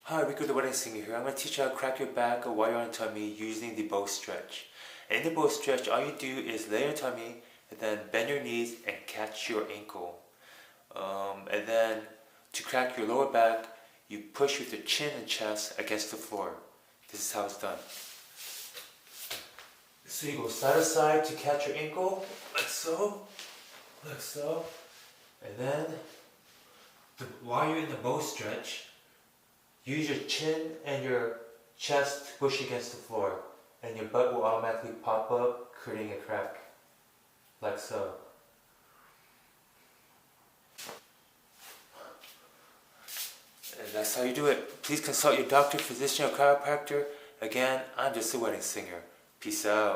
Hi, Rico the Wedding Singer here. I'm going to teach you how to crack your back while you're on tummy using the bow stretch. In the bow stretch, all you do is lay on your tummy and then bend your knees and catch your ankle. And then to crack your lower back, you push with your chin and chest against the floor. This is how it's done. So you go side to side to catch your ankle, like so, and then while you're in the bow stretch, use your chin and your chest to push against the floor, and your butt will automatically pop up, creating a crack, like so. And that's how you do it. Please consult your doctor, physician, or chiropractor. Again, I'm just a wedding singer. Peace out.